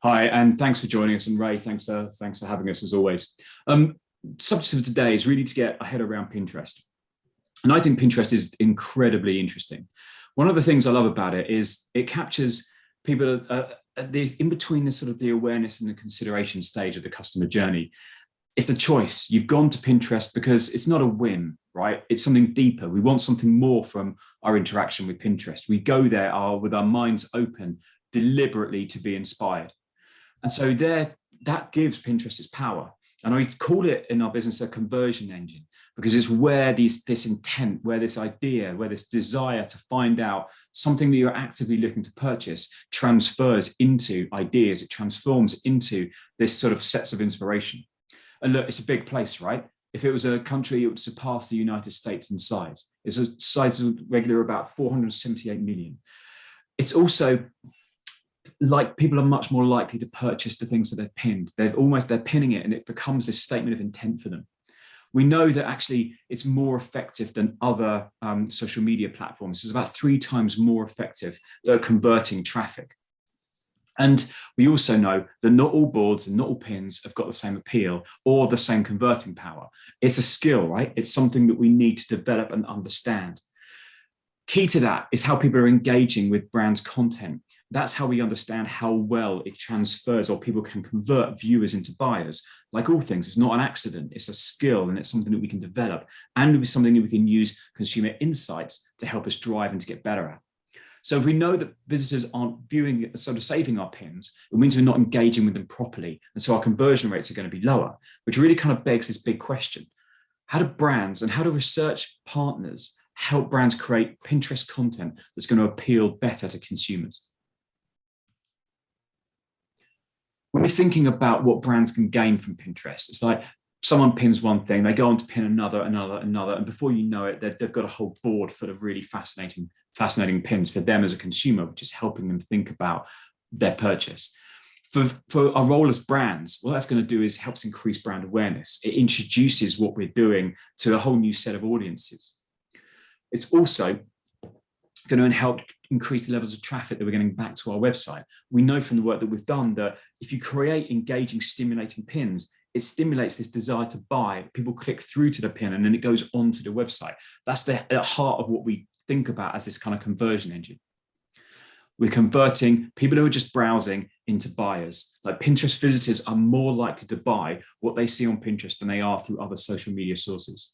Hi, and thanks for joining us. And Ray, thanks for having us as always. Subject of today is really to get a head around Pinterest. And I think Pinterest is incredibly interesting. One of the things I love about it is it captures people in between the sort of the awareness and the consideration stage of the customer journey. It's a choice. You've gone to Pinterest because it's not a whim, right? It's something deeper. We want something more from our interaction with Pinterest. We go there with our minds open, deliberately to be inspired. And so that gives Pinterest its power. And I call it in our business a conversion engine, because it's where this intent, where this idea, where this desire to find out something that you're actively looking to purchase transfers into ideas. It transforms into this sort of sets of inspiration. And look, it's a big place, right? If it was a country, it would surpass the United States in size. It's a size of regular about 478 million. It's also like people are much more likely to purchase the things that they've pinned. They're pinning it and it becomes this statement of intent for them. We know that actually it's more effective than other social media platforms. It's about 3 times more effective at converting traffic. And we also know that not all boards and not all pins have got the same appeal or the same converting power. It's a skill, right? It's something that we need to develop and understand. Key to that is how people are engaging with brands' content. That's how we understand how well it transfers, or people can convert viewers into buyers. Like all things, it's not an accident, it's a skill, and it's something that we can develop, and it's something that we can use consumer insights to help us drive and to get better at. So if we know that visitors aren't viewing, sort of saving our pins, it means we're not engaging with them properly. And so our conversion rates are going to be lower, which really kind of begs this big question. How do brands and how do research partners help brands create Pinterest content that's going to appeal better to consumers? When we're thinking about what brands can gain from Pinterest, it's like someone pins one thing, they go on to pin another, and before you know it, they've got a whole board full of really fascinating pins for them as a consumer, which is helping them think about their purchase. For our role as brands, what that's going to do is helps increase brand awareness. It introduces what we're doing to a whole new set of audiences. It's also going to help increase the levels of traffic that we're getting back to our website. We know from the work that we've done that if you create engaging, stimulating pins, it stimulates this desire to buy. People click through to the pin and then it goes onto the website. That's the heart of what we think about as this kind of conversion engine. We're converting people who are just browsing into buyers. Like Pinterest visitors are more likely to buy what they see on Pinterest than they are through other social media sources.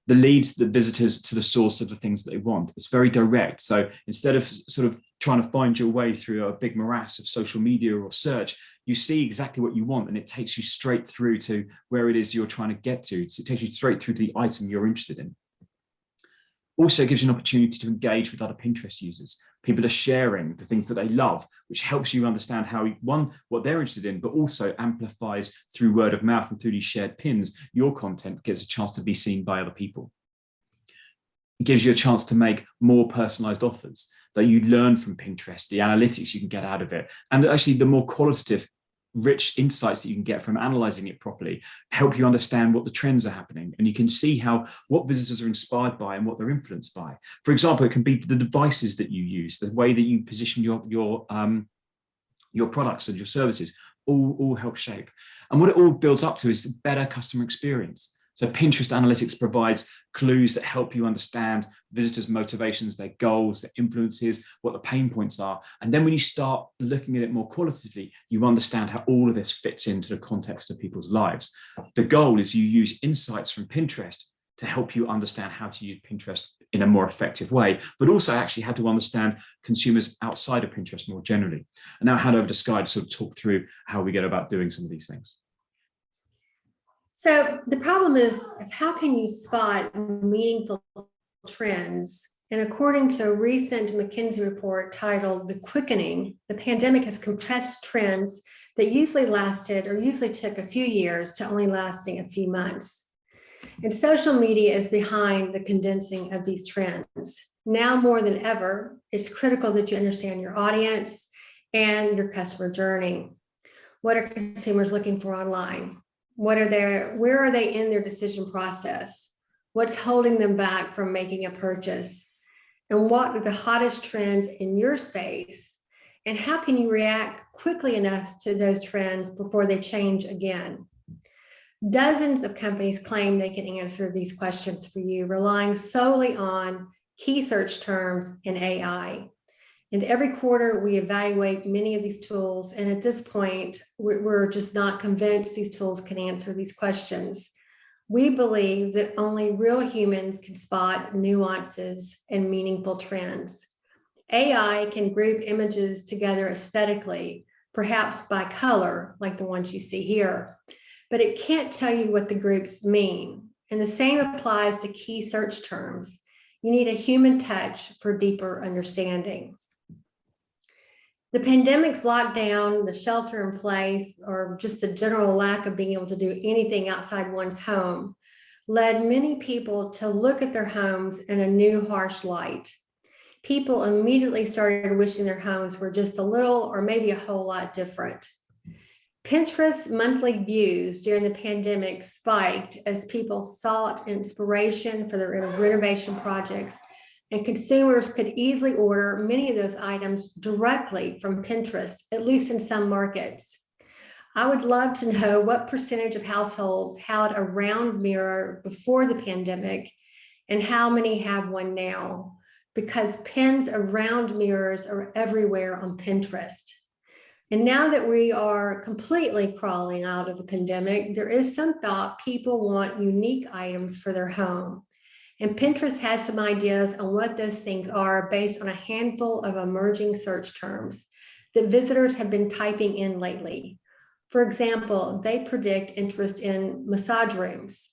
The leads the visitors to the source of the things that they want. It's very direct. So instead of sort of trying to find your way through a big morass of social media or search, you see exactly what you want and it takes you straight through to where it is you're trying to get to. It takes you straight through to the item you're interested in. Also gives you an opportunity to engage with other Pinterest users. People are sharing the things that they love, which helps you understand how, what they're interested in, but also amplifies through word of mouth and through these shared pins, your content gets a chance to be seen by other people. It gives you a chance to make more personalized offers that you learn from Pinterest, the analytics you can get out of it, and actually the more qualitative rich insights that you can get from analyzing it properly help you understand what the trends are happening, and you can see what visitors are inspired by and what they're influenced by. For example, it can be the devices that you use, the way that you position your products and your services all help shape. And what it all builds up to is a better customer experience. So Pinterest analytics provides clues that help you understand visitors' motivations, their goals, their influences, what the pain points are. And then when you start looking at it more qualitatively, you understand how all of this fits into the context of people's lives. The goal is you use insights from Pinterest to help you understand how to use Pinterest in a more effective way, but also actually how to understand consumers outside of Pinterest more generally. And now I'll hand over to Sky to sort of talk through how we go about doing some of these things. So the problem is how can you spot meaningful trends? And according to a recent McKinsey report titled The Quickening, the pandemic has compressed trends that usually took a few years to only lasting a few months. And social media is behind the condensing of these trends. Now more than ever, it's critical that you understand your audience and your customer journey. What are consumers looking for online? Where are they in their decision process? What's holding them back from making a purchase? And what are the hottest trends in your space? And how can you react quickly enough to those trends before they change again? Dozens of companies claim they can answer these questions for you, relying solely on key search terms and AI. And every quarter we evaluate many of these tools. And at this point, we're just not convinced these tools can answer these questions. We believe that only real humans can spot nuances and meaningful trends. AI can group images together aesthetically, perhaps by color, like the ones you see here, but it can't tell you what the groups mean. And the same applies to key search terms. You need a human touch for deeper understanding. The pandemic's lockdown, the shelter in place, or just a general lack of being able to do anything outside one's home led many people to look at their homes in a new, harsh light. People immediately started wishing their homes were just a little or maybe a whole lot different. Pinterest monthly views during the pandemic spiked as people sought inspiration for their renovation projects, and consumers could easily order many of those items directly from Pinterest, at least in some markets. I would love to know what percentage of households had a round mirror before the pandemic and how many have one now, because pins of round mirrors are everywhere on Pinterest. And now that we are completely crawling out of the pandemic, there is some thought people want unique items for their home. And Pinterest has some ideas on what those things are based on a handful of emerging search terms that visitors have been typing in lately. For example, they predict interest in massage rooms,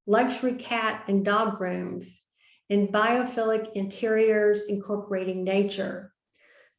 luxury cat and dog rooms, and biophilic interiors incorporating nature.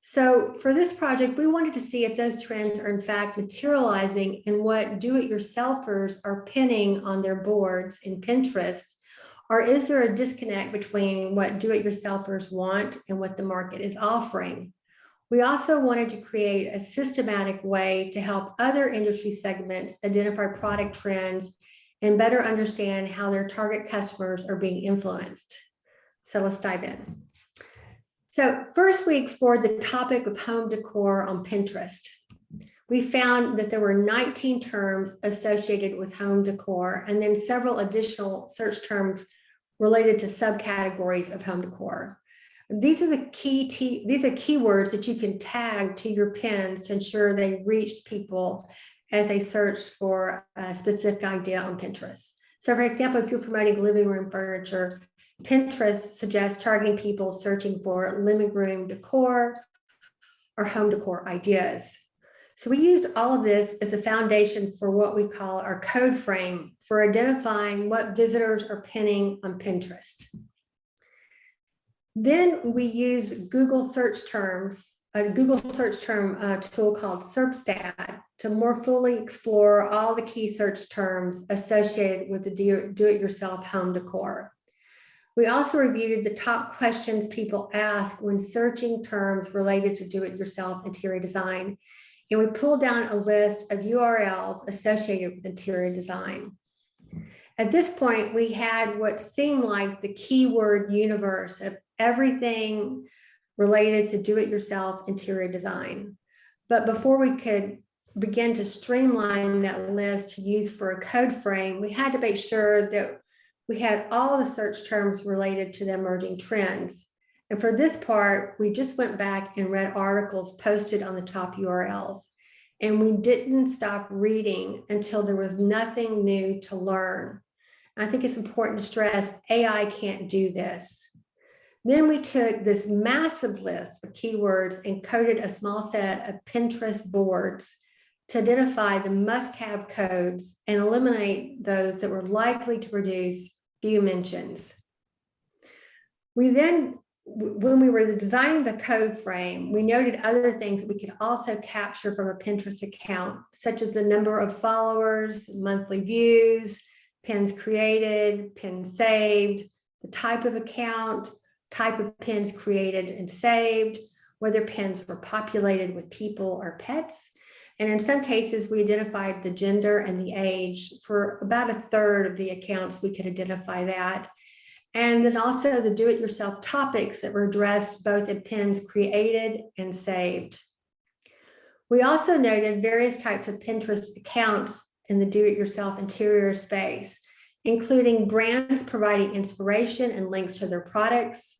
So for this project, we wanted to see if those trends are in fact materializing in what do-it-yourselfers are pinning on their boards in Pinterest, or is there a disconnect between what do-it-yourselfers want and what the market is offering? We also wanted to create a systematic way to help other industry segments identify product trends and better understand how their target customers are being influenced. So let's dive in. So first, we explored the topic of home decor on Pinterest. We found that there were 19 terms associated with home decor, and then several additional search terms related to subcategories of home decor. These are keywords that you can tag to your pins to ensure they reach people as they search for a specific idea on Pinterest. So for example, if you're promoting living room furniture, Pinterest suggests targeting people searching for living room decor or home decor ideas. So we used all of this as a foundation for what we call our code frame for identifying what visitors are pinning on Pinterest. Then we use Google search terms, a Google search term tool called SERPstat to more fully explore all the key search terms associated with the do-it-yourself home decor. We also reviewed the top questions people ask when searching terms related to do-it-yourself interior design, and we pulled down a list of URLs associated with interior design. At this point, we had what seemed like the keyword universe of everything related to do-it-yourself interior design. But before we could begin to streamline that list to use for a code frame, we had to make sure that we had all the search terms related to the emerging trends. And for this part, we just went back and read articles posted on the top URLs. And we didn't stop reading until there was nothing new to learn. I think it's important to stress AI can't do this. Then we took this massive list of keywords and coded a small set of Pinterest boards to identify the must-have codes and eliminate those that were likely to produce few mentions. We then, when we were designing the code frame, we noted other things that we could also capture from a Pinterest account, such as the number of followers, monthly views, pins created, pins saved, the type of account, type of pins created and saved, whether pins were populated with people or pets. And in some cases, we identified the gender and the age. For about a third of the accounts, we could identify that. And then also the do-it-yourself topics that were addressed both in pins created and saved. We also noted various types of Pinterest accounts in the do-it-yourself interior space, including brands providing inspiration and links to their products,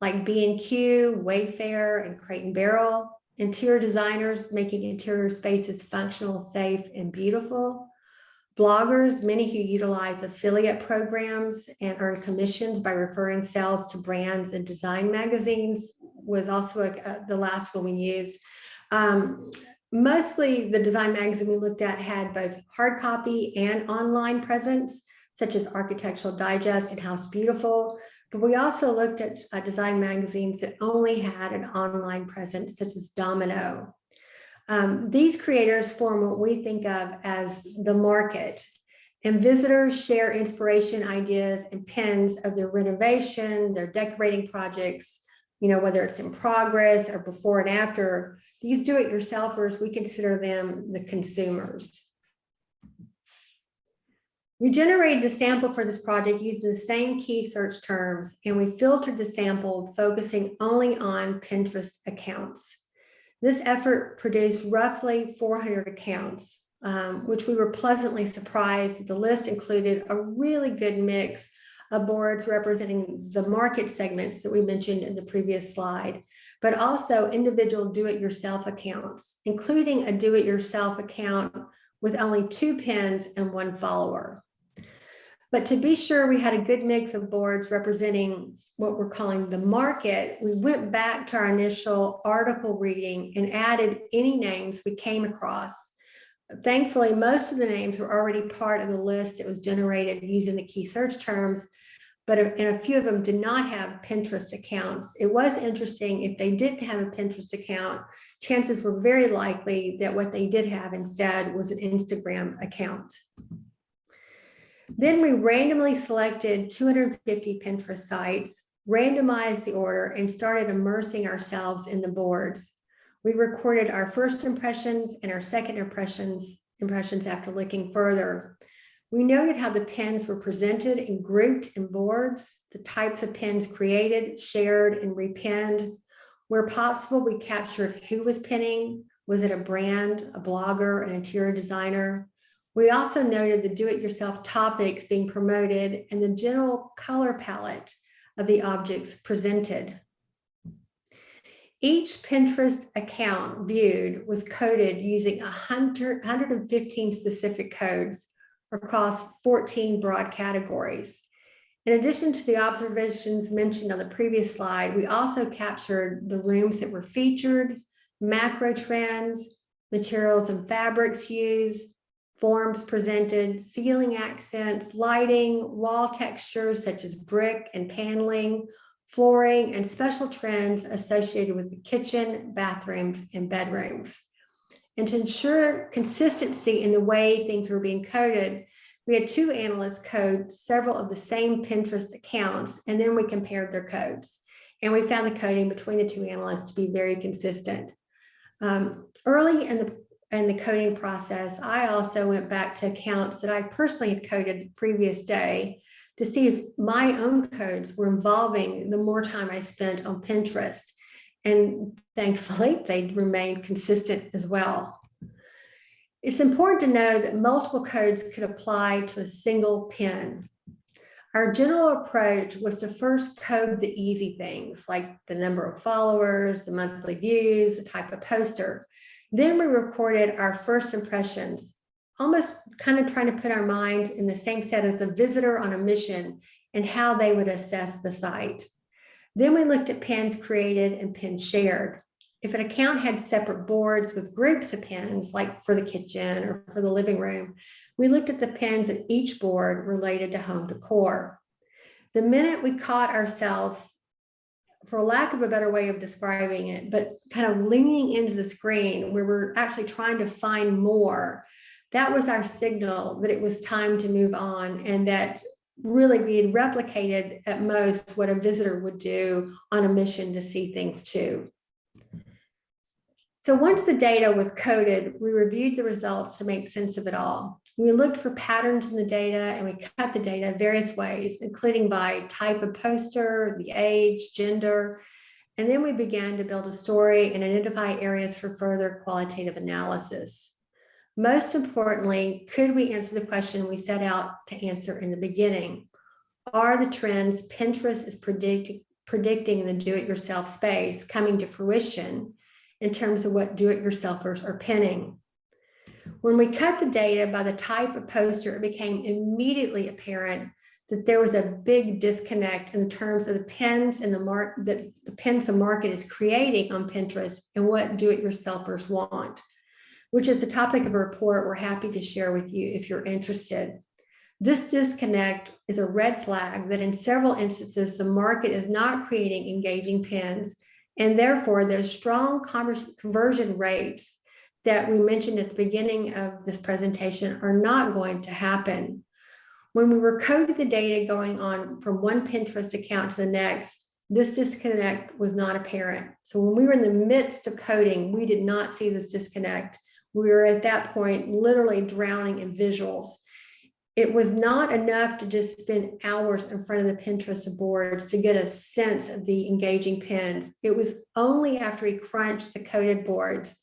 like B&Q, Wayfair, and Crate and Barrel, interior designers making interior spaces functional, safe, and beautiful, bloggers, many who utilize affiliate programs and earn commissions by referring sales to brands and design magazines was also the last one we used. Mostly the design magazine we looked at had both hard copy and online presence, such as Architectural Digest and House Beautiful. But we also looked at design magazines that only had an online presence, such as Domino. These creators form what we think of as the market, and visitors share inspiration, ideas, and pins of their renovation, their decorating projects, whether it's in progress or before and after. These do-it-yourselfers, we consider them the consumers. We generated the sample for this project using the same key search terms, and we filtered the sample focusing only on Pinterest accounts. This effort produced roughly 400 accounts, which we were pleasantly surprised. The list included a really good mix of boards representing the market segments that we mentioned in the previous slide, but also individual do-it-yourself accounts, including a do-it-yourself account with only 2 pins and 1 follower. But to be sure we had a good mix of boards representing what we're calling the market, we went back to our initial article reading and added any names we came across. Thankfully, most of the names were already part of the list that was generated using the key search terms, and a few of them did not have Pinterest accounts. It was interesting, if they did have a Pinterest account, chances were very likely that what they did have instead was an Instagram account. Then we randomly selected 250 Pinterest sites, randomized the order, and started immersing ourselves in the boards. We recorded our first impressions and our second impressions after looking further. We noted how the pins were presented and grouped in boards, the types of pins created, shared, and repinned. Where possible, we captured who was pinning. Was it a brand, a blogger, an interior designer? We also noted the do-it-yourself topics being promoted and the general color palette of the objects presented. Each Pinterest account viewed was coded using 115 specific codes across 14 broad categories. In addition to the observations mentioned on the previous slide, we also captured the rooms that were featured, macro trends, materials and fabrics used, forms presented, ceiling accents, lighting, wall textures such as brick and paneling, flooring, and special trends associated with the kitchen, bathrooms, and bedrooms. And to ensure consistency in the way things were being coded, we had 2 analysts code several of the same Pinterest accounts, and then we compared their codes. And we found the coding between the 2 analysts to be very consistent. Early in the coding process, I also went back to accounts that I personally had coded the previous day to see if my own codes were involving the more time I spent on Pinterest. And thankfully, they remained consistent as well. It's important to know that multiple codes could apply to a single pin. Our general approach was to first code the easy things, like the number of followers, the monthly views, the type of poster. Then we recorded our first impressions, almost kind of trying to put our mind in the same set as the visitor on a mission and how they would assess the site. Then we looked at pins created and pins shared. If an account had separate boards with groups of pins, like for the kitchen or for the living room, we looked at the pins at each board related to home decor. The minute we caught ourselves, for lack of a better way of describing it, but kind of leaning into the screen where we're actually trying to find more, that was our signal that it was time to move on, and that really we had replicated at most what a visitor would do on a mission to see things too. So once the data was coded, we reviewed the results to make sense of it all. We looked for patterns in the data, and we cut the data various ways, including by type of poster, the age, gender, And then we began to build a story and identify areas for further qualitative analysis. Most importantly, could we answer the question we set out to answer in the beginning? Are the trends Pinterest is predicting in the do-it-yourself space coming to fruition in terms of what do-it-yourselfers are pinning? When we cut the data by the type of poster, it became immediately apparent that there was a big disconnect in terms of the pins and the pins the market is creating on Pinterest and what do-it-yourselfers want, which is the topic of a report we're happy to share with you if you're interested. This disconnect is a red flag that in several instances, the market is not creating engaging pins, and therefore those strong conversion rates that we mentioned at the beginning of this presentation are not going to happen. When we were coding the data going on from one Pinterest account to the next, this disconnect was not apparent. So when we were in the midst of coding, we did not see this disconnect. We were at that point literally drowning in visuals. It was not enough to just spend hours in front of the Pinterest boards to get a sense of the engaging pins. It was only after we crunched the coded boards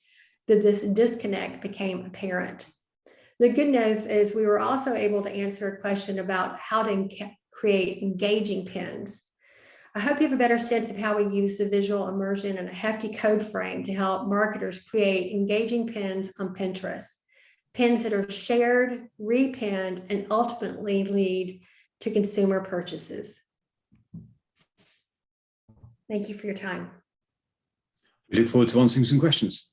that this disconnect became apparent. The good news is we were also able to answer a question about how to create engaging pins. I hope you have a better sense of how we use the visual immersion and a hefty code frame to help marketers create engaging pins on Pinterest. Pins that are shared, repinned, and ultimately lead to consumer purchases. Thank you for your time. We look forward to answering some questions.